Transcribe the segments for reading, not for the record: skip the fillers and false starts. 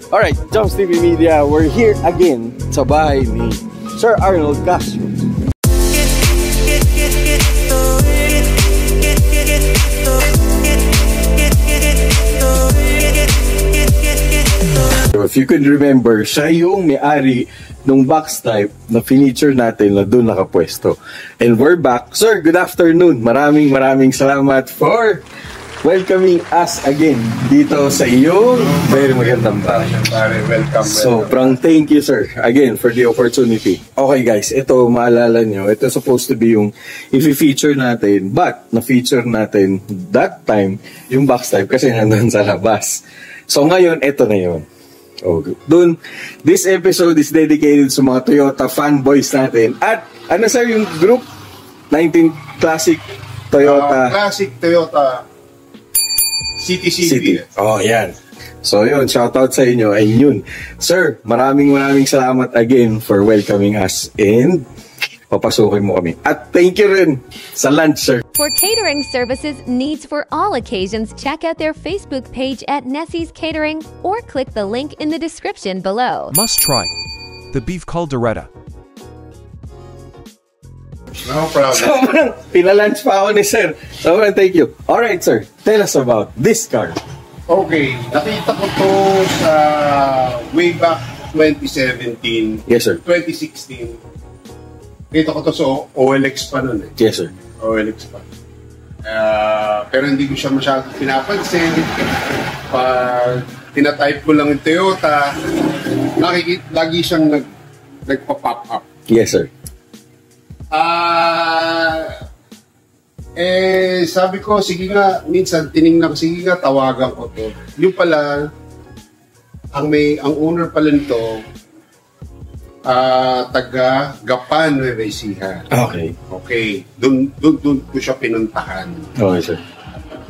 Alright, Joms TV Media, we're here again sa bahay ni Sir Arnold Castro. If you could remember, siya yung may-ari nung box type na furniture natin na doon nakapwesto. And we're back. Sir, good afternoon. Maraming salamat for welcoming us again dito sa iyong very magandang bahay. Welcome. Sobrang thank you, sir, again for the opportunity. Okay guys, ito maalala nyo, ito supposed to be yung i-feature natin, but na-feature natin that time yung box type kasi nandun sa labas. So ngayon, ito na yun. Okay. Dun, this episode is dedicated sa mga Toyota fanboys natin. At ano sir yung group? 19 Classic Toyota. Classic Toyota City. Oh, yan. So yun, shoutout sa inyo. And yun, sir, maraming salamat again for welcoming us and papasukin mo kami. At thank you rin sa lunch, sir. For catering services needs for all occasions, check out their Facebook page at Nessie's Catering or click the link in the description below. Must try the beef caldereta. No problem. Sobrang pinalunch pa ako ni sir. Sobrang thank you. Alright, sir. Tell us about this car. Okay, nakita ko to sa way back 2017. Yes, sir. 2016. Kita ko to sa OLX pa nun eh. Yes, sir. OLX pa. Pero hindi ko siya masyadong pinapansin. Pag tinatype ko lang yung Toyota, lagi siyang nagpa-pop up. Yes, sir. Sabi ko, sige nga, minsan tinignan ko, sige nga, tawagan ko to. Yung pala, ang owner pala nito, taga Gapan, Nueva Ecija. Okay. Doon ko siya pinuntahan. Okay, sir.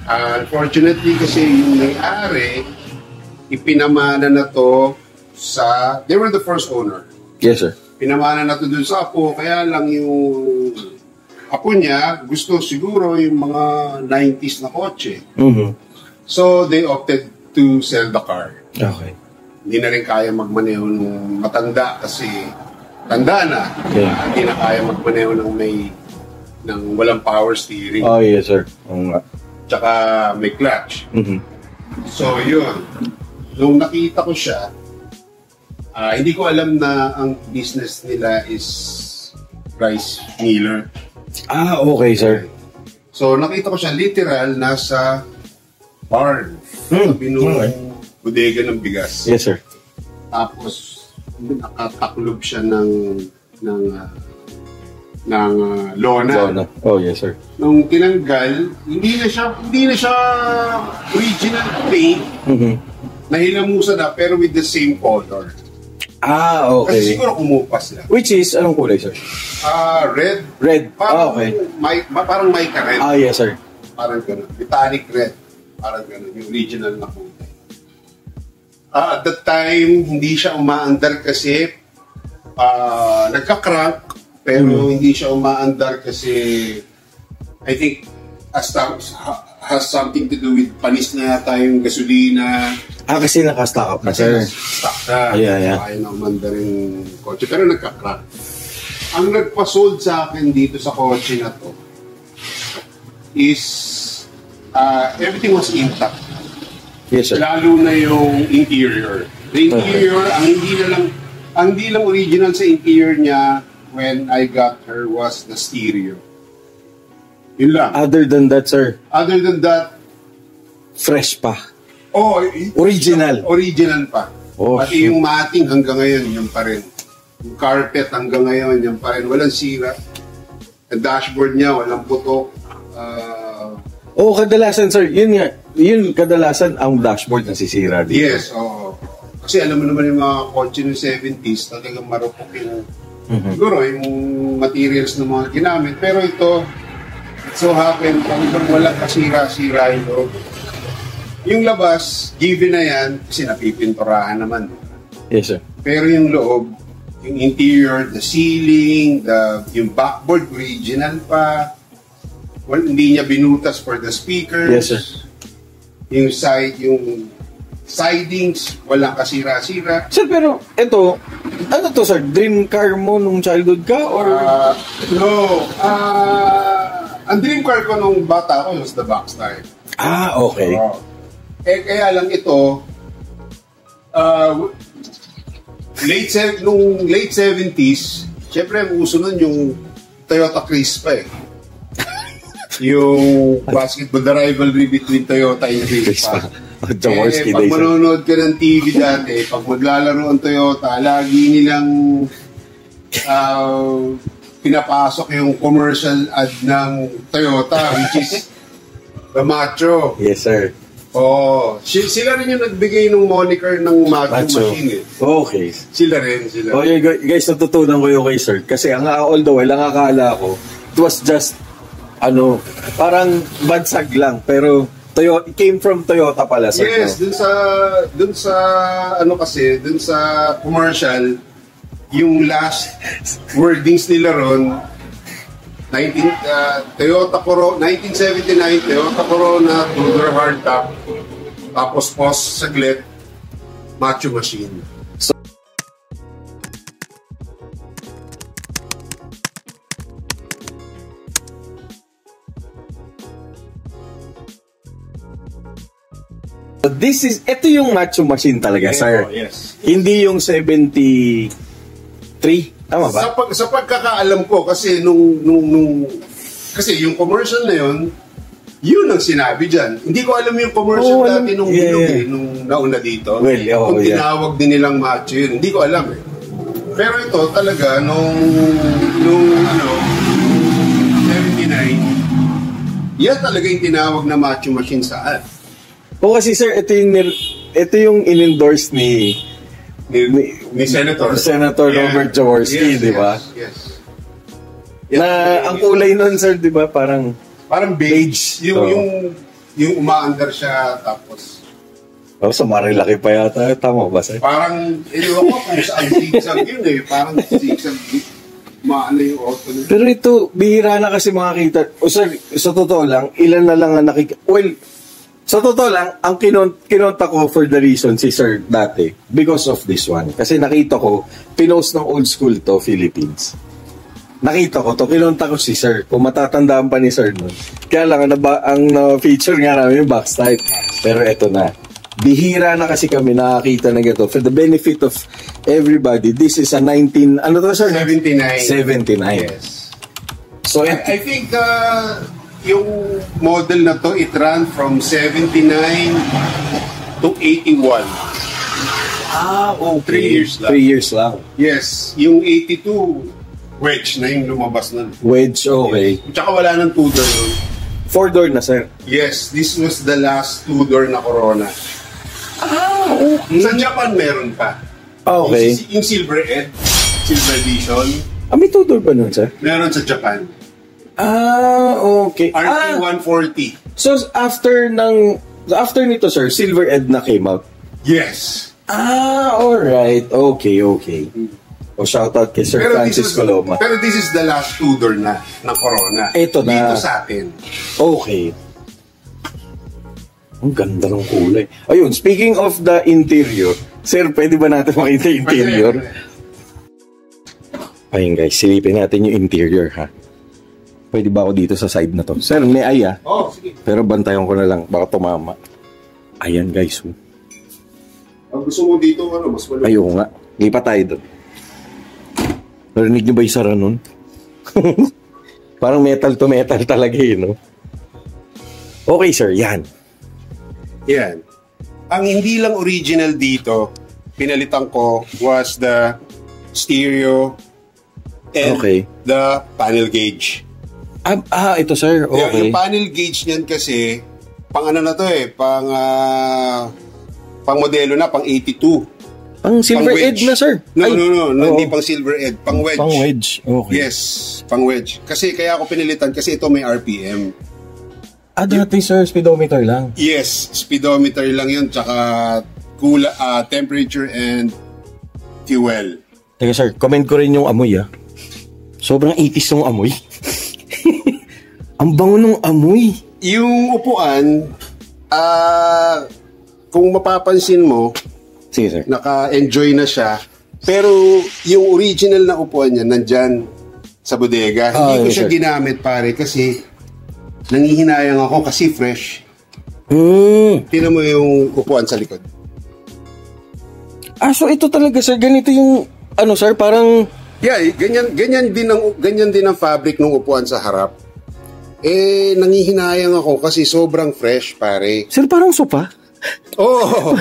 Unfortunately kasi yung may-ari, ipinamana na to sa, they were the first owner. Yes, sir. Pinamana na to dun sa apo, kaya lang yung apo niya, gusto siguro yung mga 90s na kotse. So, they opted to sell the car. Okay. Hindi na rin kaya magmaneho ng matanda kasi tanda na. Yeah. Hindi na kaya magmaneho ng walang power steering. Oh, yes, sir. Tsaka may clutch. So, yun. Nung nakita ko siya, hindi ko alam na ang business nila is rice miller. Okay, sir. So, nakita ko siya literal nasa barn. Sabi nung bodega ng bigas. Yes, sir. Tapos, nakataklob siya ng lona. Oh, yes, sir. Nung tinanggal, hindi na siya original paint. Nahilamusa na, pero with the same color. Okay. Kasi siguro kumupas na. Which is, anong kulay, sir? Red. Red. Parang, Okay. Parang mica red. Yes, sir. Parang gano'n. Metallic red. Parang gano'n. Yung original na kulay. At that time, hindi siya umaandar kasi nagka-crank. Pero hindi siya umaandar kasi I think has something to do with panis na yata yung gasolina. Kasi naka-stock up na, sir. Stock na. Yeah. Kaya na umandar yung kotse. Pero nagka-crank. Ang nagpa-sold sa akin dito sa kotse na to is everything was intact. Yes, sir. Lalo na yung interior. The interior, ang hindi lang original sa interior niya when I got her was the stereo. Yun lang. Other than that, sir? Other than that, fresh pa. Original. Original pa. Pati yung mating hanggang ngayon, yun pa rin. Yung carpet hanggang ngayon, yun pa rin. Walang sira. Ang dashboard niya, walang putok. Kadalasan, sir, yun kadalasan ang dashboard na sisira dito. Yes, kasi alam mo naman yung mga kotse ng 70s, talagang marupok yung siguro yung materials ng mga ginamit. Pero ito, it so happen, kung walang kasira-sira yung loob. Yung labas, given na yan, kasi napipinturahan naman. Yes, sir. Pero yung loob, yung interior, the ceiling, yung backboard, original pa. Well, hindi niya binutas for the speakers. Yes, sir. Yung side, yung sidings, walang kasira-sira. Sir, pero ito, ano to sir? Dream car mo nung childhood ka? Or? No. Ang dream car ko nung bata ko was the Boxster. Okay. Kaya lang ito, nung late 70s, syempre ang uso nun yung Toyota Crispa eh. Yung basketball, the rivalry between Toyota and Crispa. Jaworski pag manonood ka ng TV dati, pag maglalaro ang Toyota, lagi nilang pinapasok yung commercial ad ng Toyota, which is the Macho. Yes, sir. Sila rin yung nagbigay ng moniker ng Macho Machine eh. Okay. Sila rin. Okay, guys, natutunan ko yung kay sir. Kasi all the while, ang akala ko, it was just, parang bansag lang. Pero, it came from Toyota pala, sir. Yes, dun sa commercial, yung last wordings nila ron, 1979, Toyota Corona, Tudor hardtop, tapos post saglit, Macho Machine. Ito yung Macho Machine talaga, sir. Yes. Hindi yung 73. Tama ba? Sa pagkakaalam ko, kasi kasi yung commercial na yun ang sinabi dyan. Hindi ko alam yung commercial dati nung nung nauna dito. Kung tinawag din nilang Macho yun. Hindi ko alam eh. Pero ito talaga, nung 79, yan talaga yung tinawag na Macho Machine saan. Kasi sir, ito yung in-endorse ni Senator Robert Jaworski, di ba? Yes. Ang kulay nun, sir, di ba? Parang beige. Yung umaandar siya, tapos sa Marilaki pa yata. Tama ba, sir? parang, iniwan ko kung saan zigzag yun eh. Parang zigzag, maano yung auto nila. Pero ito, bihira na kasi makakita. Sir, sa totoo lang, ilan na lang ang sa totoo lang, ang kinonta ko for the reason si Sir dati, because of this one. Kasi nakita ko, pinost ng old school to, Philippines. Nakita ko to, kinonta ko si Sir. Kung matatandaan pa ni Sir nun. Kaya lang, ang feature nga namin yung box type. Pero eto na. Bihira na kasi kami nakakita na gito. For the benefit of everybody, this is a 79. Yes. So, I think yung model na to, it ran from 79 to 81. Okay. 3 years lang. 3 years lang. Yes. Yung 82, wedge na yung lumabas nun. Wedge, okay. Yes. Tsaka wala ng two-door yun. 4-door na, sir. Yes, this was the last two-door na Corona. Okay. Sa Japan, meron pa. Okay. Yung Silver Edition. May 2-door ba nun, sir? Meron sa Japan. Okay. RT140. So, after nito, sir, Silver Ed na came out? Yes. Alright. Okay. Shoutout kay Sir Francis Coloma. Pero this is the last two-door na ng Corona. Ito na. Dito sa atin. Okay. Ang ganda ng kulay. Ayun, speaking of the interior, sir, pwede ba natin makita yung interior? Ayun guys, silipin natin yung interior, ha? Pwede ba ako dito sa side na to? Sir, may aya. Sige. Pero bantayan ko na lang, baka tumama. Ayan guys. Ang gusto mo dito, mas malaki. Ayoko nga. Lipat tayo doon. Narinig niyo ba yung sara nun? Parang metal to metal talaga no? Okay sir, yan. Yan. Ang hindi lang original dito, pinalitan ko was the stereo and the panel gauge. Ito sir, okay. Yung panel gauge niyan kasi, pang ano na to pang modelo na, pang 82. Pang Silver Ed na sir. No, hindi pang Silver Ed, pang wedge. Pang wedge, okay. Yes, pang wedge. Kasi kaya ako pinilitan kasi ito may RPM. Dati sir, speedometer lang. Yes, speedometer lang yun, tsaka temperature and fuel. Teka sir, comment ko rin yung amoy Sobrang 80s yung amoy. Ang bango ng amoy. Yung upuan, kung mapapansin mo, Sige, sir. naka-enjoy na siya. Pero yung original na upuan niya nandyan sa bodega. Hindi ko yes, siya sir. ginamit, pare, kasi nangihinayang ako kasi fresh. Tingnan mo yung upuan sa likod. So ito talaga, sir. Ganito yung, sir, parang... Yeah, ganyan din ang fabric ng upuan sa harap. Nangihinayang ako kasi sobrang fresh, pare. Sir, parang sopa. Totoo.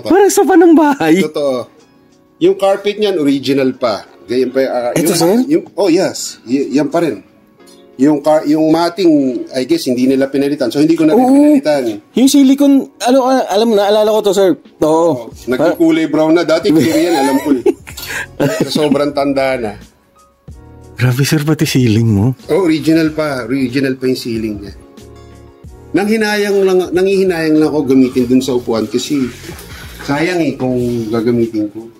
Parang sopa ng bahay. Totoo. Yung carpet niyan, original pa. Ganyan pa. Ito, sir? Yes. Yan pa rin. Yung mating, I guess, hindi nila pinalitan. So, hindi ko na rin pinalitan. Yung silicone, alam mo na, alala ko to, sir. Oo. Naging kulay brown na. Dati, clear yan, alam ko eh. Sobrang tanda na. Grabe, sir, pati ceiling mo. Original pa. Original pa yung ceiling niya. Nangihinayang lang ako gamitin dun sa upuan kasi sayang kung gagamitin ko.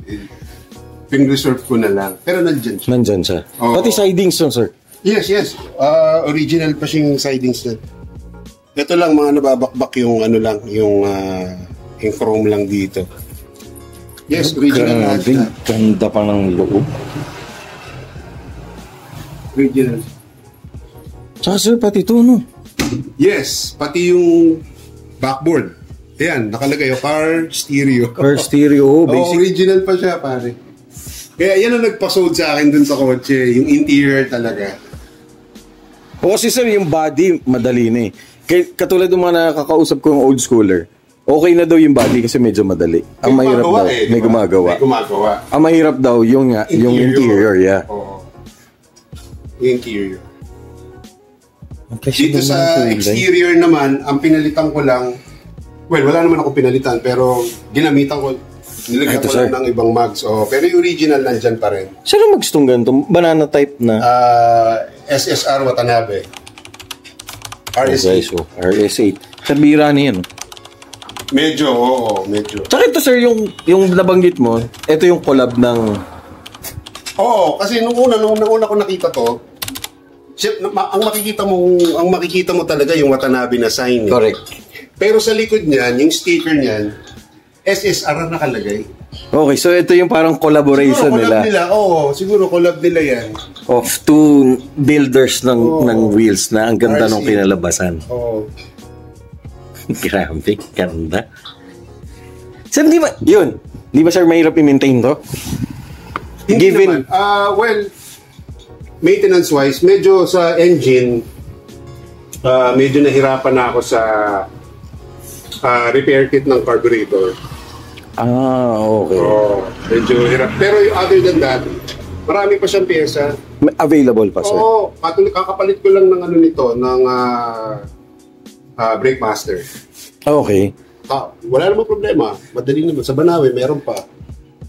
Pin-reserve ko na lang. Pero nandyan siya. Nandyan siya. Oo. Pati sidings to, sir. Yes. Original pa siyang sidings na. Ito lang, mga nababakbak yung yung chrome lang dito. Yes, original lahat Grabe, siya. ganda pa ng loob. Original. Tsaka, sir, pati ito, no? Yes, pati yung backboard. Ayan, nakalagay yung car stereo. Car stereo, basic. Original pa siya, pare. Kaya yan ang nagpasold sa akin dun sa kotse. Yung interior talaga. Kasi, sir, yung body, madali na eh. Katulad ng mga nakakausap ko ng old schooler, okay na daw yung body kasi medyo madali. Ang mahirap daw, may gumagawa. May gumagawa. Ang mahirap daw yung interior, yeah. Oo. Yung interior. Okay, Dito sa exterior naman, ang pinalitan ko lang, wala naman ako pinalitan, pero ginamitan ko, nilagyan ko lang ng ibang mags. Pero yung original nandyan pa rin. Saan ang magstong ganito? Banana type na? SSR Watanabe. RS8. Okay, so RS8. Sabira na yan. Medyo, medyo. Tsaka ito, sir, yung nabanggit mo, ito yung collab ng... Kasi nung una ko nakita to, ang makikita mo talaga yung Watanabe na sign. Correct. Pero sa likod niyan, yung sticker niyan, SSR na nakalagay. Okay, so ito yung parang collaboration Siguro collab nila. Siguro collab nila yan. Of two builders ng wheels na ang ganda ng kinalabasan. Grabe, ganda. Sir, di ba sir mahirap i-maintain to? Hindi naman. Maintenance-wise, medyo sa engine, medyo nahirapan na ako sa repair kit ng carburetor. Okay. Medyo hirap. Pero other than that, marami pa siyang pyesa. Available pa, sir? Kakapalit ko lang ng nito, ng brake master. Okay. Wala namang problema. Madali naman. Sa Banawe, meron pa.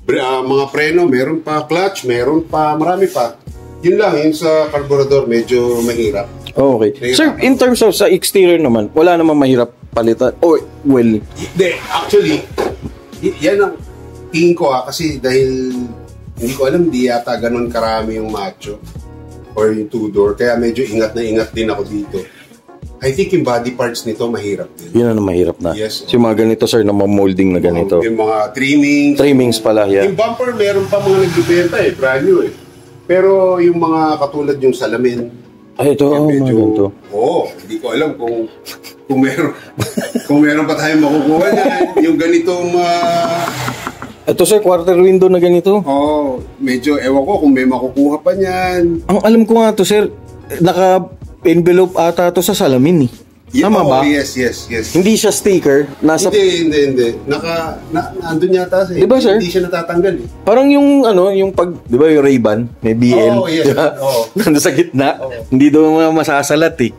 Mga preno, meron pa. Clutch, meron pa. Marami pa. Yun lang, yung sa carburetor, medyo mahirap. Okay. Mahirap. Sir, in terms of sa exterior naman, wala namang mahirap palitan? Hindi, actually, yan ang tingin ko kasi dahil hindi ko alam, di yata ganun karami yung macho or yung two-door, kaya medyo ingat din ako dito. I think yung body parts nito mahirap din. Yun ang mahirap na. Yes. Yung mga ganito, sir, na molding na ganito. Yung mga trimmings. Trimmings pala, yeah. Yung bumper, meron pa mga nagbibenta brand new Pero yung mga katulad yung salamin, ito, medyo, hindi ko alam kung meron pa tayong makukuha niyan. Yung ganitong ito, sir, quarter window na ganito. Medyo ewan ko kung may makukuha pa niyan. Ang alam ko nga to, sir, naka-envelope ata to sa salamin eh. Tama ba? Yes. Hindi siya sticker. Hindi. Nandun yata siya. Diba, sir? Hindi siya natatanggal Parang yung di ba yung Ray-Ban? May BL. Yes. Nandun sa gitna. Hindi daw mga masasalat eh.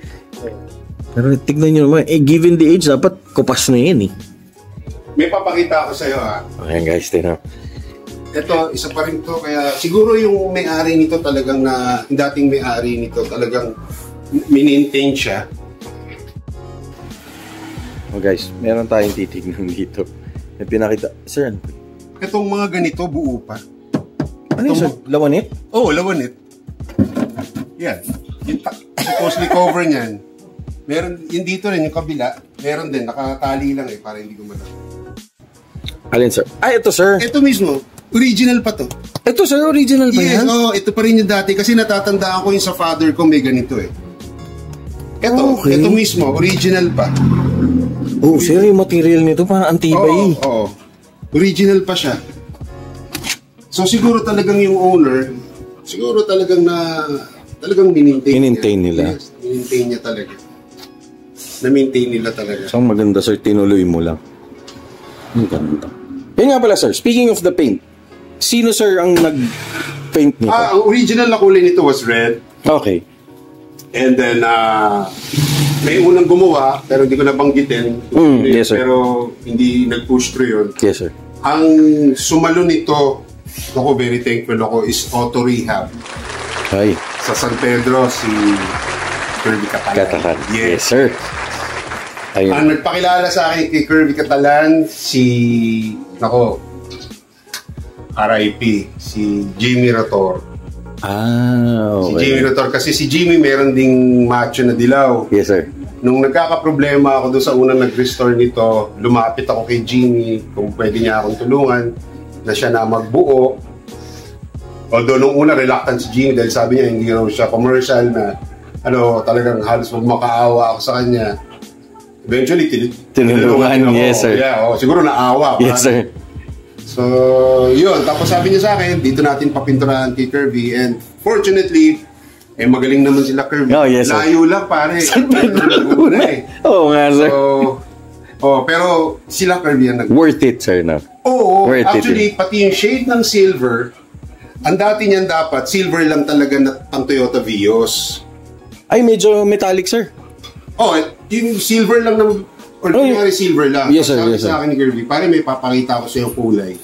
Pero tignan nyo naman, given the age, dapat kupas na yan eh. May papakita ako sa'yo Ayan guys, tignan. Ito, isa pa rin to. Kaya siguro yung may-ari nito talagang yung dating may-ari nito talagang minintain siya. Guys, meron tayong titignan dito. May pinakita. Sir, ano? Itong mga ganito, buo pa. Ano yun, sir? Lawanit? Lawanit. Yan. Yung supposedly cover niyan. Meron, yung dito rin, yung kabila, meron din, nakatali lang para hindi ko malaki. Alin, sir? Ito, sir. Ito mismo, original pa to. Ito, sir, original ba Yes, yan? ito pa rin yung dati kasi natatandaan ko yung sa father ko may ganito Ito, ito mismo, original pa. Oh, sir, yung material nito parang antibay. Oo. Original pa siya. So siguro talagang yung owner, siguro talagang Minintain nila. Yes, minintain niya talaga. Na-maintain nila talaga. So, maganda, sir. Tinuloy mo lang. Ang ganda. Yan nga pala, sir. Speaking of the paint, sino, sir, ang nag-paint nito? Ang original na kulay nito was red. Okay. And then, may unang gumawa, pero hindi ko nabanggitin. Yes, sir. Pero hindi nag-push through yun. Yes, sir. Ang sumalo nito, ako very thankful ako, is Auto Rehab. Ay. Sa San Pedro, si Kirby Catalan. Yes, sir. Ayun. Ang nagpakilala sa akin kay Kirby Catalan, RIP, si Jimmy Rator. Okay. Si Jimmy Rator, kasi si Jimmy meron ding macho na dilaw. Yes, sir. Nung nagkakaproblema ako doon sa unang nag-restore nito, lumapit ako kay Jimmy kung pwede niya akong tulungan na siya na magbuo. Although nung una reluctant si Jimmy dahil sabi niya hindi raw siya commercial na talagang halos magmakaawa ako sa kanya. Eventually, tinulungan, yes, sir. Yeah, siguro naawa. Yes, sir. So, yun. Tapos sabi niya sa akin, dito natin papinturahan kay Kirby. And fortunately, magaling naman sila Kirby. Oh, yes, sir. Layo lang, pare. San Pedro Laguna. Oo nga, sir. Pero sila Kirby ang worth it, sir, no? Oo. Actually, pati yung shade ng silver, ang dati niyan dapat, silver lang talaga na pang Toyota Vios. Ay, medyo metallic, sir. Yung silver lang na, silver lang. Yes, sir. Sabi yes, sir. sa akin ni Kirby, pare may papakita ko sa yung kulay.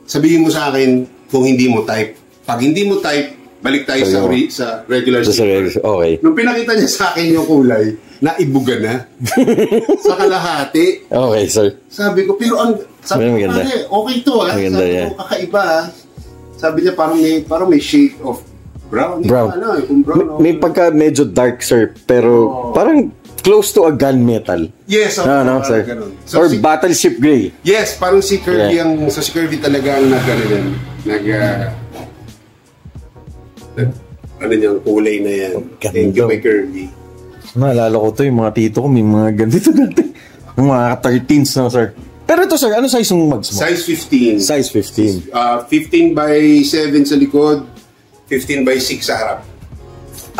Sabihin mo sa akin kung hindi mo type. Pag hindi mo type, balik tayo sa regular silver. Okay. Nung pinakita niya sa akin yung kulay, naibuga na. Sa kalahati. Okay, sir. Sabi ko, sabi ko, pare, okay to Maganda, sabi ko, kakaiba Sabi niya parang may shade of brown. Brown. Kung brown may pagka medyo dark, sir, pero parang close to a gunmetal. Yes, sir. Ganun. Or battleship gray. Yes, parang si Kirby si Kirby talaga ang yung kulay na yan. Thank you kay Kirby. Naalala ko to, yung mga tito ko, may mga ganito dati. Mga 13s na, sir. Pero ito, sir, ano size yung mags mo? Size 15. Size 15. 15 by 7 sa likod, 15 by 6 sa harap.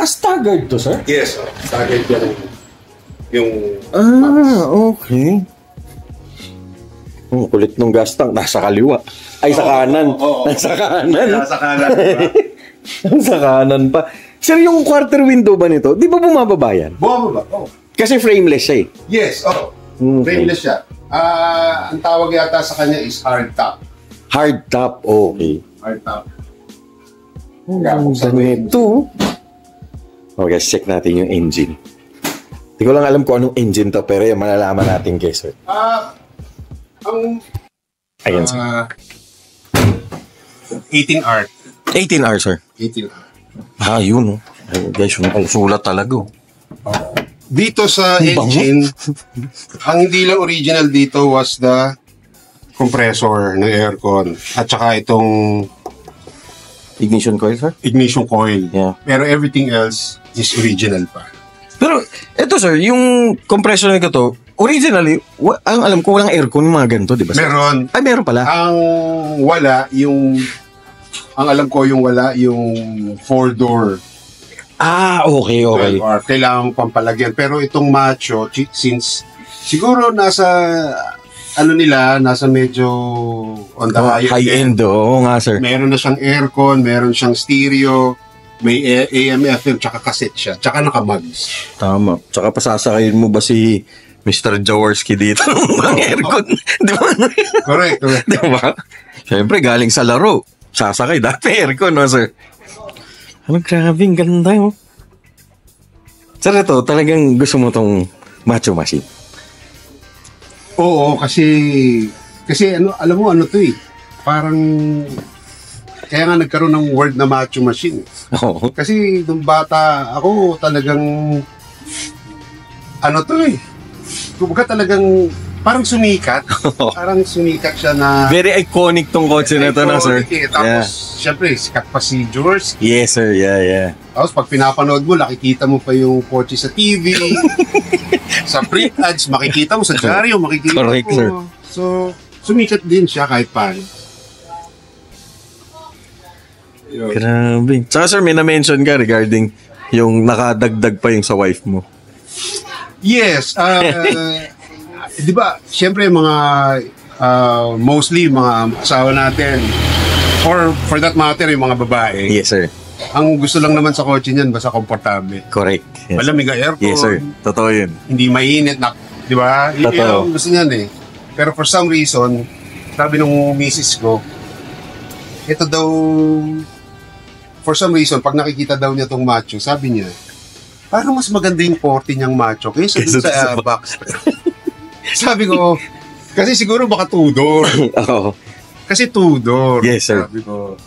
Staggered to, sir? Yes, staggered yung okay. Kulit nung gas tank, nasa kaliwa. Ay, sa kanan. Nasa kanan. Nasa kanan, diba? Nasa kanan pa. Sir, yung quarter window ba nito, di ba bumababa yan? Bumababa, Kasi frameless siya eh. Yes, frameless siya. Ang tawag yata sa kanya is hard top. Hard top, okay. Hard top. Ganito. Okay, check natin yung engine. Hindi ko lang alam kung anong engine to, pero yung malalaman natin kay sir. Ayan, sir. 18R. 18R, sir. 18R. Yun, oh. Ay, guys, yung sulat talaga, oh. Dito sa engine, ang hindi lang original dito was the compressor ng aircon. At saka itong ignition coil, sir? Ignition coil. Yeah. Pero everything else is original pa. Pero, eto sir, yung compressor na ito, originally, ang alam ko, walang aircon, yung mga ganito, di ba? Meron. Ay, meron pala. Ang alam ko yung 4-door. Okay. Or kailangan pampalagyan. Pero itong macho, since siguro nasa medyo on the high end. Oo nga, sir. Meron na siyang aircon, meron siyang stereo, may AM, FM, tsaka cassette siya, tsaka naka-mugs. Tama. Tsaka pasasakayin mo ba si Mr. Jaworski dito ng aircon? Di ba? Correct. Di ba? Siyempre, galing sa laro. Sasakay, dati aircon, no, sir? Grabe, ang ganda, oh. Sir, ito, talagang gusto mo tong macho machine? Oo, kasi alam mo, to eh. Parang, kaya nga nagkaroon ng word na macho machine. Oo. Kasi nung bata, ako talagang ano to eh. Kumbaga talagang parang sumikat. Parang sumikat siya na... Very iconic tong kotse na to na, sir. Tapos, syempre, sikat pa si George. Yes, sir. Yeah. Tapos, pag pinapanood mo, nakikita mo pa yung kotse sa TV. Sa print ads, makikita mo. Sa dyaryo, makikita Correct, mo. sir. So, sumikat din siya kahit paano. Grabe. Saka, sir, may na-mention ka regarding yung nakadagdag pa yung sa wife mo. Yes. Di ba, syempre mga mostly mga asawa natin or for that matter yung mga babae. Yes, sir. Ang gusto lang naman sa kotse niyan basta komportable. Correct. Yes. Malamig ang aircon. Yes, sir. Totoo yun. Hindi mainit na, di ba? Yun ang gusto niyan eh. Pero for some reason, sabi nung misis ko, ito daw, for some reason, pag nakikita daw niya tong macho, sabi niya, parang mas maganda yung 40 niyang macho kaysa dun sa box. Sabi ko, kasi siguro baka two-door. Oo. Kasi two-door. Yes, sir. Sabi ko.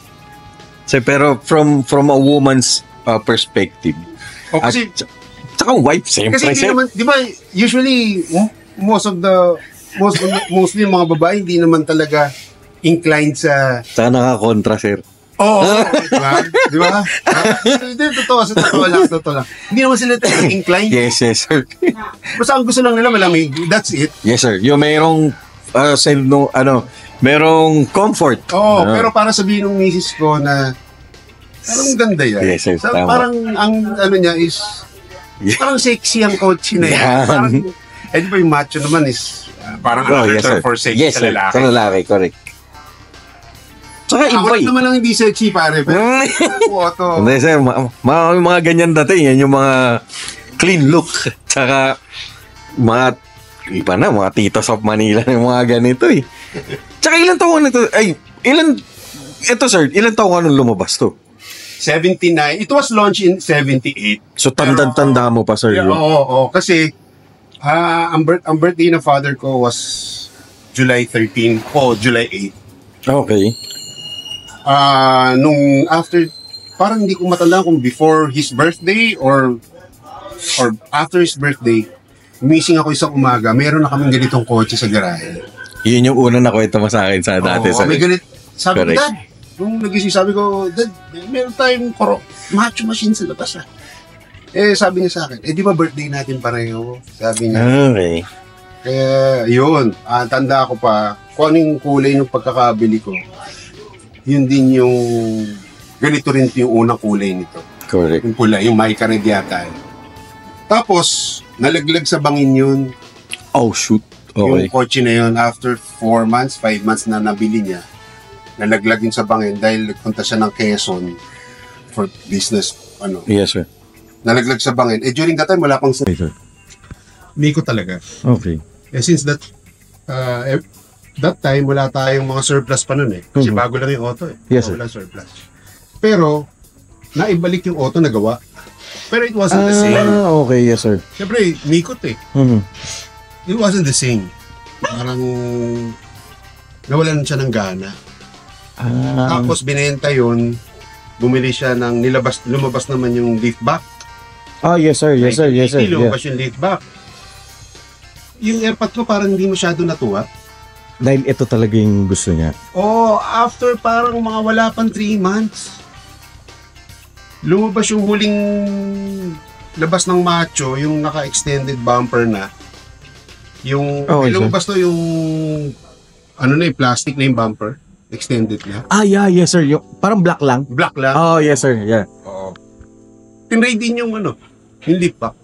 So, pero from a woman's perspective. O kasi, tsaka wife, siyempre. kasi hindi naman, di ba, usually, mostly yung mga babae, hindi naman talaga inclined sa... Tsaka nakakontra, sir. Oo, di ba? Hindi, totoo lang. Hindi naman sila inclined. Yes, sir. Basta ang gusto lang nila malamig, that's it. Yes, sir. Yung merong merong comfort. Oo, pero para sabihin ng misis ko na parang ganda yan. Yes, sir. Tama. Parang ang ano niya is parang sexy ang kotse na yan. Parang, di ba yung macho naman is parang yes, sir. For sexy yes, sa lalaki. Sa lalaki, correct. Tsaka Ako iba naman lang hindi sexy pare. Pero auto. Hindi, sir. Mga ganyan dati. Yan yung mga clean look. Tsaka mga iba na, mga titos of Manila yung mga ganito eh. Tsaka ilan taon na ito? Ito sir, ilan taon ka nung lumabas to? 79. It was launched in 78. So tanda mo pa sir. Yeah, oo. Kasi ang birthday ng father ko was July 13 o July 8. Okay. Nung after, parang hindi ko matandaan kung before his birthday or after his birthday, missing ako isang umaga, meron na kaming ganitong kotse sa garahe. Yun yung unang nakwento mo sa akin sa dati. May ganit. Sabi ko, correct. Dad, nung nagising, sabi ko, Dad, meron tayong macho machine sa labas ah. Sabi niya sa akin, di ba birthday natin pareho? Sabi niya. Okay. Kaya, yun, tanda ko pa, kung anong kulay ng pagkakabili ko, yun din yung, ganito rin yung unang kulay nito. Correct. Yung pula, yung Mica Red yata. Tapos, nalaglag sa bangin yun. Oh, shoot. Okay. Yung kotse na yun, after 4 months, 5 months na nabili niya, nalaglag yun sa bangin dahil nagpunta siya ng Quezon for business, Yes, sir. Nalaglag sa bangin. During that time, wala pang... Okay, sir. Miko talaga. Okay. Since that time, wala tayong mga surplus pa nun eh. Kasi bago lang yung auto eh. Yes, sir. Wala surplus. Pero, naibalik yung auto na gawa. Pero it wasn't the same. Okay, yes, sir. Siyempre, mikot eh. Mm-hmm. It wasn't the same. Parang, nawalan siya ng gana. Tapos, binenta yun, bumili siya ng lumabas naman yung lift back. Yes, sir. Yes, sir. Yes, sir. Lumabas yung lift back. Yung airpod ko parang hindi masyado natuwa. Dahil ito talaga yung gusto niya. After parang mga wala pang 3 months, lumabas yung huling labas ng macho, yung naka-extended bumper na. Yung, lumabas to yung, yung plastic na yung bumper. Extended na. Yeah, yes, sir. Yung, parang black lang. Black lang. Yes, sir. Yeah. Oo. Tinrade din yung yung lip back.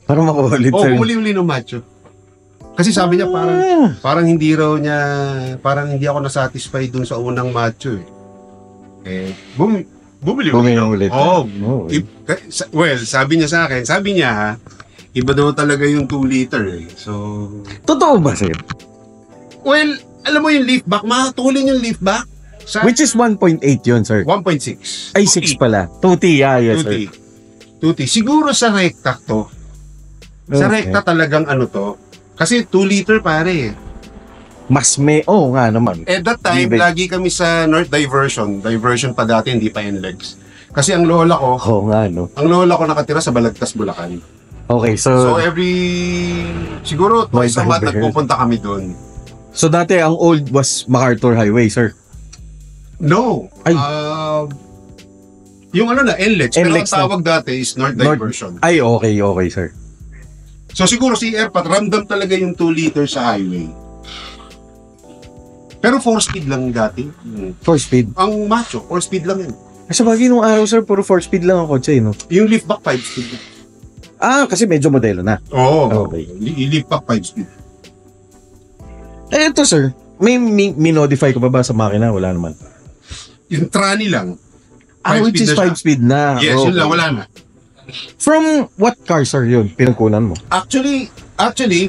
Parang makulit, sir. Huli-huli ng macho. Kasi sabi niya parang hindi raw niya, parang hindi ako nasatisfy dun sa unang macho eh. Bumili ulit. Well, sabi niya iba daw talaga yung 2 liter eh. So, totoo ba, sir? Well, alam mo yung lift back, matulin yung lift back. Which is 1.8 yun, sir. 1.6. Ay, 6 pala. 2T, yes, sir. 2T. Siguro sa recta to. Sa recta talagang to. Kasi 2 liter pare. Mas nga naman. At that time, lagi kami sa North Diversion. Diversion pa dati, hindi pa NLEX. Kasi ang lola ko, nga, no? ang lola ko nakatira sa Balagtas, Bulacan. Okay, So siguro twice a month November. nagpupunta kami doon. So dati ang old was MacArthur Highway, sir. No. Ay. Yung NLEX. Pero ang NLEX na. tawag dati is North Diversion. Ay, okay, sir. So siguro si Airpat, ramdam talaga yung 2 liters sa highway. Pero 4-speed lang dati. 4-speed. Ang macho, 4-speed lang yun. Sa bagay nung araw, sir, puro 4-speed lang ang kotse, no? Yung liftback 5-speed. Kasi medyo modelo na. Oo. Okay. Liftback 5-speed. Ito, sir. May minodify ko pa ba sa makina? Wala naman. Yung tranny lang. Which is 5-speed na. Yes, Okay. yun lang, wala na. From what car, sir, yun? Pinagkunan mo? Actually,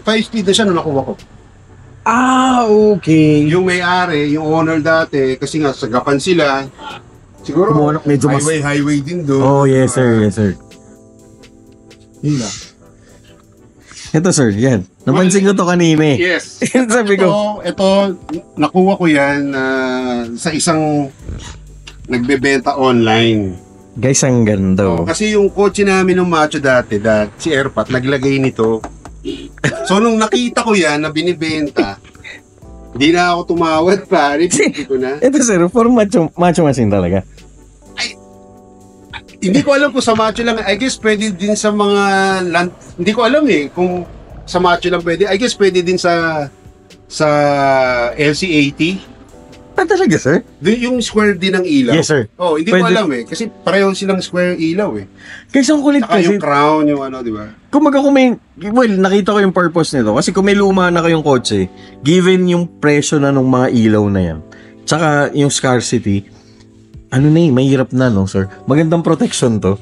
5-speed na siya nung nakuha ko. Okay. Yung may-ari, yung owner dati, kasi nga sagapan sila, siguro Medyo mas... highway din doon. Oh, yes, sir. Yun lang. Ito, sir, yan. Napansin ko to kanina eh. Yes. Sabi ko. Ito, nakuha ko yan sa isang nagbebenta online. Guys, ang ganda. Kasi yung kotse namin ng Macho dati, si Airpat, naglagay nito. So, nung nakita ko yan na binibenta, hindi na ako tumawad pa. Repeat ko na. Ito, sir, for macho machine talaga. Hindi ko alam kung sa Macho lang. I guess pwede din sa mga hindi ko alam kung sa Macho lang pwede. I guess pwede din sa LC80. Talaga, sir? Yung square din ng ilaw. Yes, sir. Hindi ko alam kasi pareho silang square ilaw Kasi ang kulit Saka kasi. yung crown, yung di ba? Kumaga nakita ko yung purpose nito. Kasi kung may luma na kayong kotse, given yung presyo na ng mga ilaw na yan, tsaka yung scarcity, mahirap na, no, sir? Magandang protection to.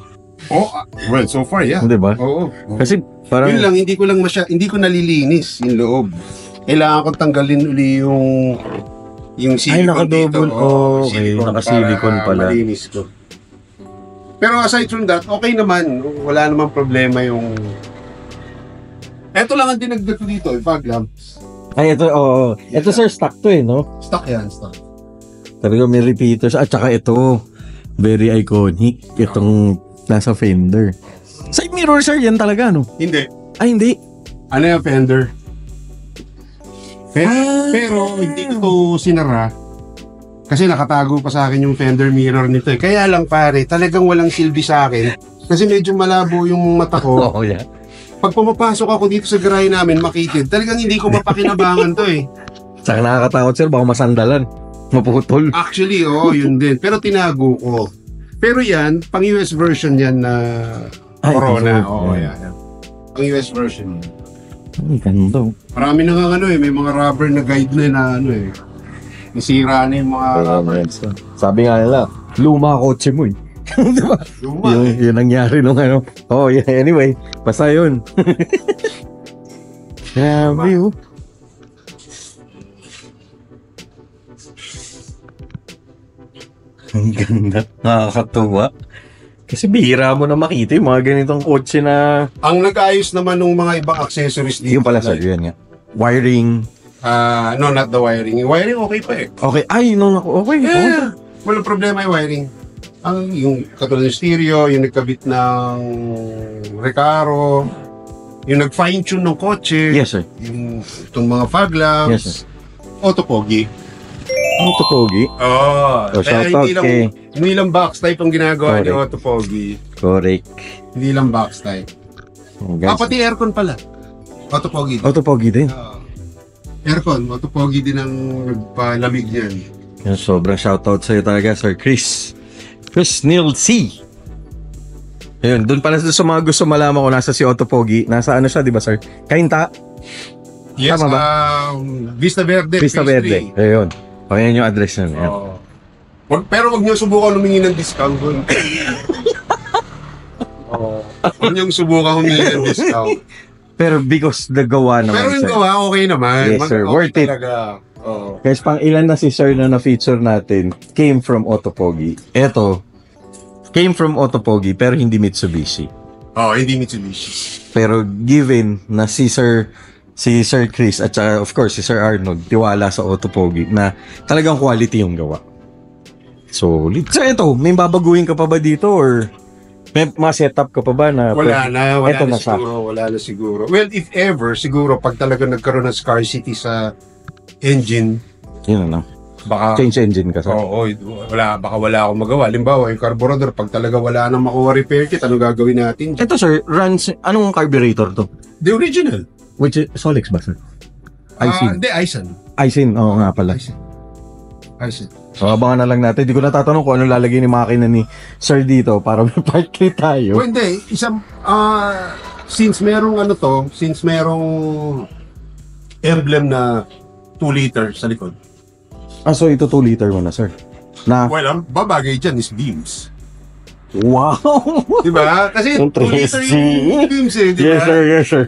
Well, so far, yeah. Di ba? Oo. Kasi parang... Yun lang, hindi ko nalilinis yung loob. Kailangan kong tanggalin uli yung silicone nakadouble. dito. Okay, naka-silicone pala. Malinis ko. Pero aside from that, okay naman. Wala namang problema yung... Eto lang ang dinagdag ko dito, yung fog lamps. Ito, Ito, sir, stock to no? Stock yan, stock. Talaga may repeaters. At saka ito, very iconic. Itong nasa fender. Side mirror, sir, yan talaga, no? Hindi. Hindi. Ano yung fender? Pero hindi ko to sinara kasi nakatago pa sa akin yung fender mirror nito. Kaya lang pare, talagang walang silbi sa akin kasi medyo malabo yung mata ko. Yeah. Pag pumapasok ako dito sa garahe namin, makitid, talagang hindi ko mapakinabangan to Saka nakakatakot, sir, baka masandalan. Maputol. Actually, yun din. Pero tinago ko. Pero yan, pang US version yan na Corona. Yan. Pang US version yan. Ang ganda. Marami na nga may mga rubber na guide na nasira na yung mga rubber. Sabi nga nila, luma kotse mo diba? Luma. Yun nangyari nung yeah, anyway, basta yun. Grabe Ang ganda. Nakakatuwa. Kasi bihira mo na makita yung mga ganitong kotse na... Ang nag-ayos naman ng mga ibang accessories dito. Yung pala, sir, yun nga. Wiring. No, not the wiring. Yung wiring okay pa Okay. Ay, okay. Yeah. Walang problema yung wiring. Yung katulad ng stereo, yung nagkabit ng Recaro, yung nag-fine-tune ng kotse. Yes, sir. Yung itong mga fog lamps. Yes, sir. Autopogi. Autopogi? So, shoutout kay... Hindi lang box type ang ginagawa Correct. ni Autopogi. Correct. Hindi lang box type. Pati aircon pala. Autopogi. Autopogi din. Aircon, Autopogi din ang nagpalamig niyan. Yan, sobrang shoutout sa'yo talaga, Sir Chris. Chris Neil C. Ayun, doon pala sa mga gusto malaman ko nasa si Autopogi. Nasa siya, di ba, sir? Kainta? Yes, Tama ba? Vista Verde. Vista Verde. Ayun. Pakinggan yung address na yan. Pero wag niyo subukan humingi ng discount doon. Huwag niyo subukan humingi ng discount. Pero because the gawa naman, Pero yung sir. gawa, okay naman. Yes, sir. Okay Worth it. talaga. Guys, pang ilan na si sir na na-feature natin came from Autopogi. Eto, came from Autopogi pero hindi Mitsubishi. Hindi Mitsubishi. Pero given na si Sir Chris at saka of course si Sir Arnold tiwala sa Autopogi na talagang quality yung gawa. Solid. So ito, may babaguhin ka pa ba dito or May mga setup ka pa ba na... Wala na Ito na siya. siguro, wala na siguro. Well, if ever, siguro, pag talaga nagkaroon ng scarcity sa engine, Yun na. baka, Change engine ka, sir. baka wala akong magawa. Halimbawa, yung carburetor, pag talaga wala nang makuha repair kit, ano gagawin natin? Ito, sir, runs... Anong carburetor to? The original. Which is Solex ba, sir? Aisin. Hindi, Aisin. Aisin, oo nga pala. Aisin. So, abangan na lang natin. Di ko natatanong kung anong lalagay ni makina ni Sir dito para may part kit tayo. Well, hindi. Since merong emblem na 2 liter sa likod. So ito 2 liter mo na, sir. Na, Well, ang babagay dyan is beams. wow! Diba? Kasi 2 liter yung beams eh, diba? Yes, sir, yes, sir.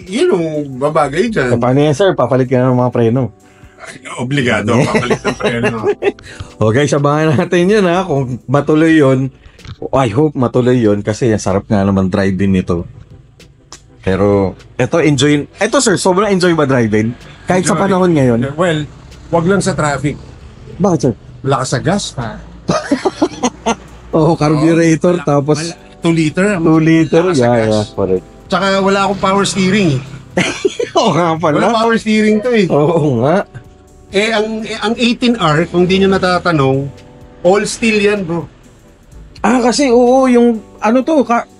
Yun yung babagay dyan. Paano yan, sir? Papalit ka na ng mga preno. Obligado, papalit ng preno. Okay, sabahan natin yun, ha? Kung matuloy yun, I hope matuloy yun kasi sarap nga naman drive-in nito. Pero, ito sir, sobrang enjoy ba drive-in? Kahit sa panahon ngayon? Well, wag lang sa traffic. Bakit, sir? Lakas sa gas pa. Carburetor, tapos 2 liter. 2 liter, Lakas sa gas. yeah, correct. Tsaka wala akong power steering eh. Oo nga pala. Wala power steering to eh. Oo nga. Ang 18R, kung di nyo natatanong, all steel yan, bro. Kasi yung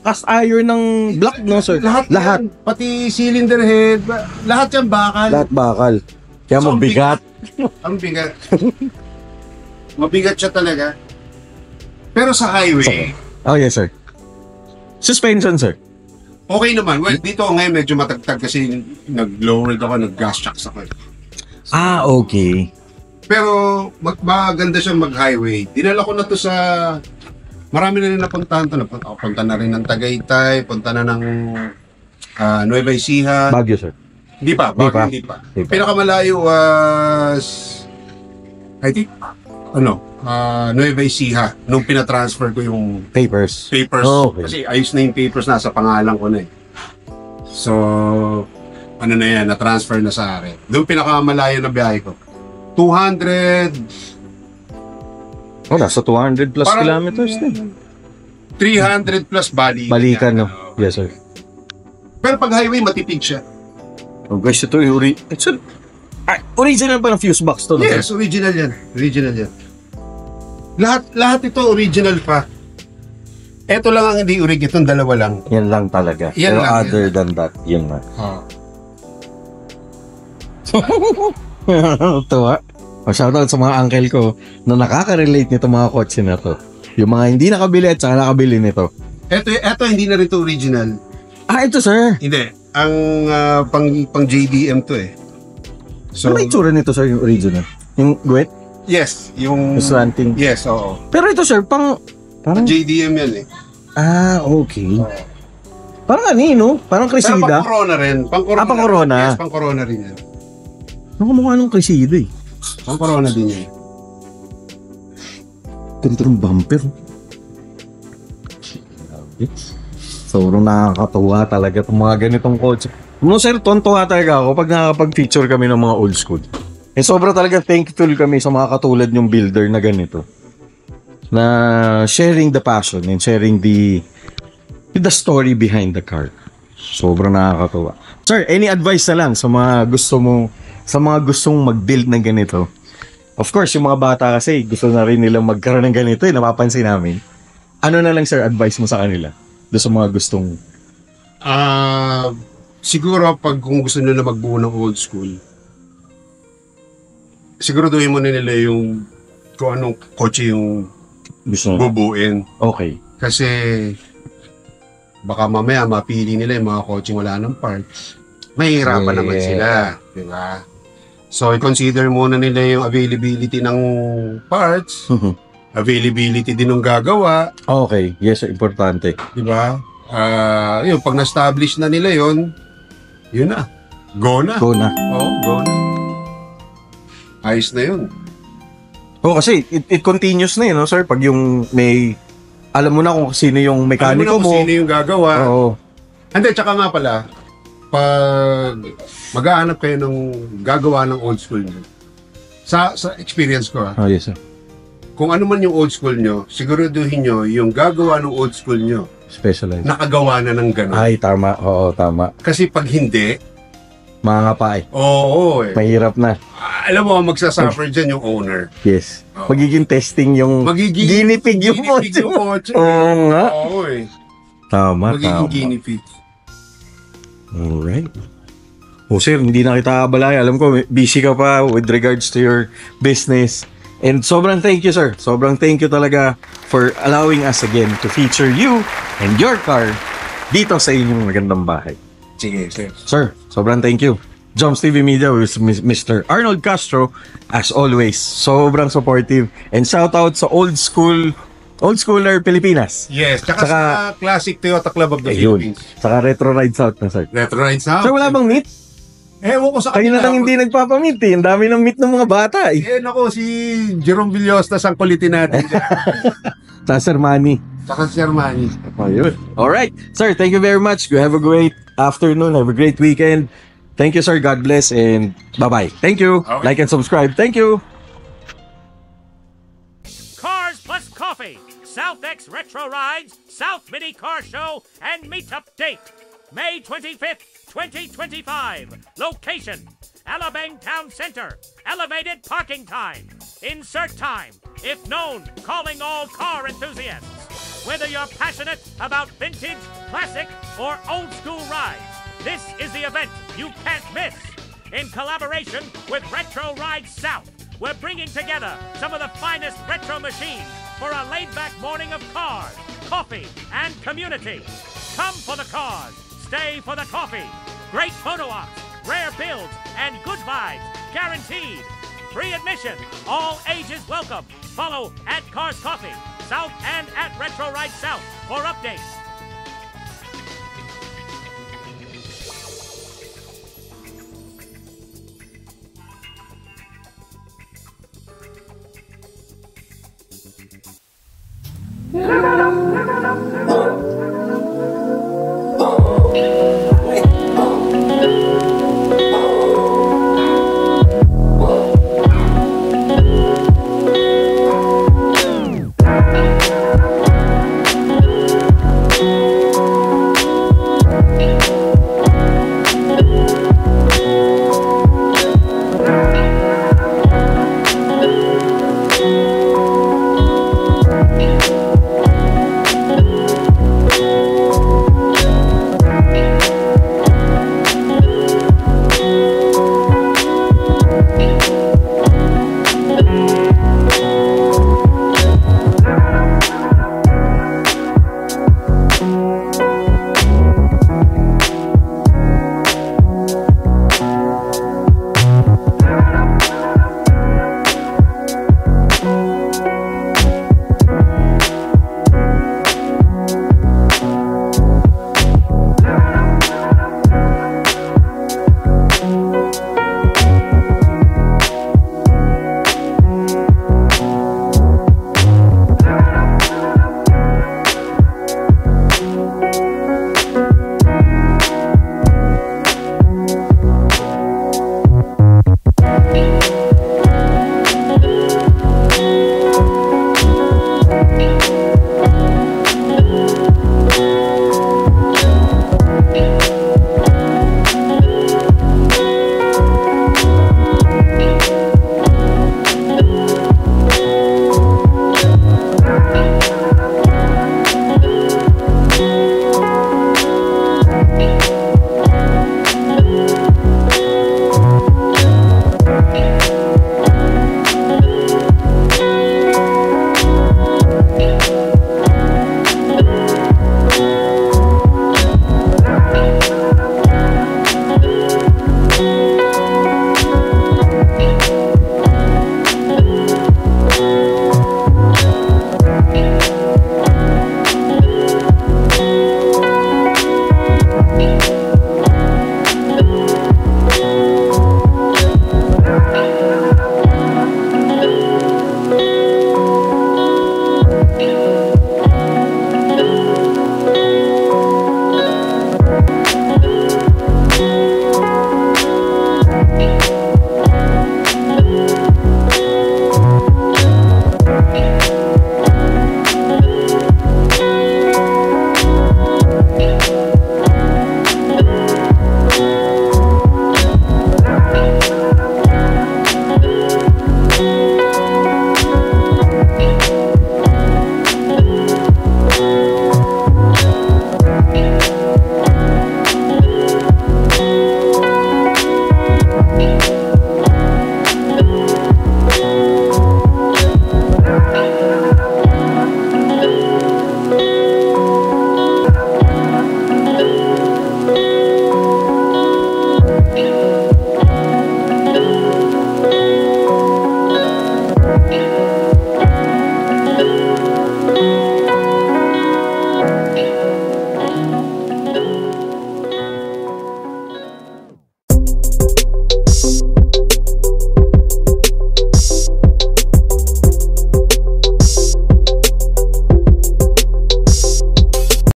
cast iron ng block, no, sir? Lahat. Yan. Pati cylinder head, lahat yan bakal. Lahat bakal. Kaya So, mabigat. Ang bigat. Mabigat siya talaga. Pero sa highway, Oh, yes, sir. Suspension, sir. okay naman. Well, dito ngayon medyo matagtag kasi nag-lowered ako, nag-gas shocks ako. Okay. Pero maganda siya mag-highway. Dinala ko na to sa... Marami na rin napuntahan to. Punta na rin ng Tagaytay, punta na ng Nueva Ecija. Baguio, sir. Hindi pa. Hindi pa. Pinakamalayo was... I think, Nueva Ecija. Nung pinatransfer ko yung Papers. Okay. Kasi ayos na yung papers, nasa pangalan ko na eh. So, ano na yan, na-transfer na sa akin. Doon pinakamalayo na biyahe ko. 200... Nasa 200 plus kilometers din. 300 plus Balikan, no? Yes, sir. Pero pag highway, matipid siya. Guys, ito yung original pa ng fuse box to, no? Yes, original yan. Lahat ito original pa. Ito lang ang hindi original, itong dalawa lang. Yan lang talaga. Yan Pero lang, other than that, yun nga. Tuwa. Shoutout sa mga uncle ko na nakaka-relate nito mga kotse na to. Yung mga hindi nakabili at saka nakabili nito. Ito hindi na rin ito original. Ito, sir. Hindi. Ang pang JDM to eh. So, ano itsura nito, sir, yung original? Yung guwet? Yes, yung slanting. Yes, oo. Pero ito, sir, parang JDM yan eh. Okay. Parang no? Parang Pero Cresida. pang Corona rin. Pang Corona. Yes, pang Corona rin yan. Nakamukha nung Cresida eh. Pang Corona din yan. Ganda ng bumper. Sobrang nakakatuwa talaga itong mga ganitong kotse. No, sir, tontuwa talaga ako pag nakakapag-feature kami ng mga old school. Sobra talaga thankful kami sa mga katulad yung builder na ganito. Na sharing the passion and sharing the story behind the car. Sobrang nakakatuwa. Sir, any advice na lang sa mga gustong mag-build ng ganito? Of course, yung mga bata kasi gusto na rin nilang magkaroon ng ganito napapansin namin. Ano na lang, sir, advice mo sa kanila? Doon sa mga gustong... Siguro kung gusto nila magbuo ng old school, siguraduhin mo na nila yung kung anong kotse yung bubuin. Okay. Kasi baka mamaya mapili nila yung mga kotse wala ng parts. Mahihirapan naman sila. Diba? So, i-consider muna nila yung availability ng parts, availability din ng gagawa. Okay. Yes, sir. Importante. Diba? Yun, pag na-establish na nila yun na. Go na. Go na. Oo, go na. Ayos na yun. Kasi it continues na no, sir? Pag yung may... Alam mo na kung sino yung mekaniko mo. Kung sino yung gagawa. Oo. Hindi, tsaka nga pala, pag maghahanap kayo ng gagawa ng old school nyo, sa experience ko yes, sir. kung ano man yung old school nyo, siguraduhin nyo yung gagawa ng old school nyo, Specialized. nakagawa na ng gano'n. Ay, tama. Oo, tama. Kasi pag hindi, Mga kapay. oo eh. Mahirap na. Alam mo, magsasuffer dyan yung owner. Yes. Magiging testing yung guinea pig yung kotse mo. Oo nga. Oo eh. Tama, Magiging tama. guinea pig. Alright. O sir, hindi na kita abalay. Alam ko, busy ka pa with regards to your business. And sobrang thank you, sir. Sobrang thank you talaga for allowing us again to feature you and your car dito sa inyong magandang bahay. Sige, sir. Sir, sobrang thank you. Joms TV Media with Mr. Arnold Castro, as always, sobrang supportive. And shout out sa old schooler Pilipinas. Yes, tsaka Saka- sa Classic Toyota Club of the Ayun. Philippines. Saka Retro Ride South na, sir. Retro Rides South. Sir, wala bang meet? Ewan ko sa Kayo na kanila. lang hindi nagpapamit eh. Ang dami ng meet ng mga bata eh. Eh, nako, si Jerome Villosta ang kulitin natin. Sa Sir Manny. Tsaka si Armani. Ayun. Alright. Sir, thank you very much. You have a great afternoon. Have a great weekend. Thank you, sir. God bless and bye-bye. Thank you. Okay. Like and subscribe. Thank you. Cars plus Coffee, South X Retro Rides, South Mini Car Show, and Meetup Date. May 25th, 2025. Location, Alabang Town Center. Elevated parking time. Insert time, if known, calling all car enthusiasts. Whether you're passionate about vintage, classic, or old school rides, this is the event you can't miss. In collaboration with Retro Rides South, we're bringing together some of the finest retro machines for a laid-back morning of cars, coffee, and community. Come for the cars, stay for the coffee. Great photo ops, rare builds, and good vibes guaranteed. Free admission, all ages welcome. Follow at Cars Coffee South and at Retro Ride South for updates. Live it up, live it up, live it up.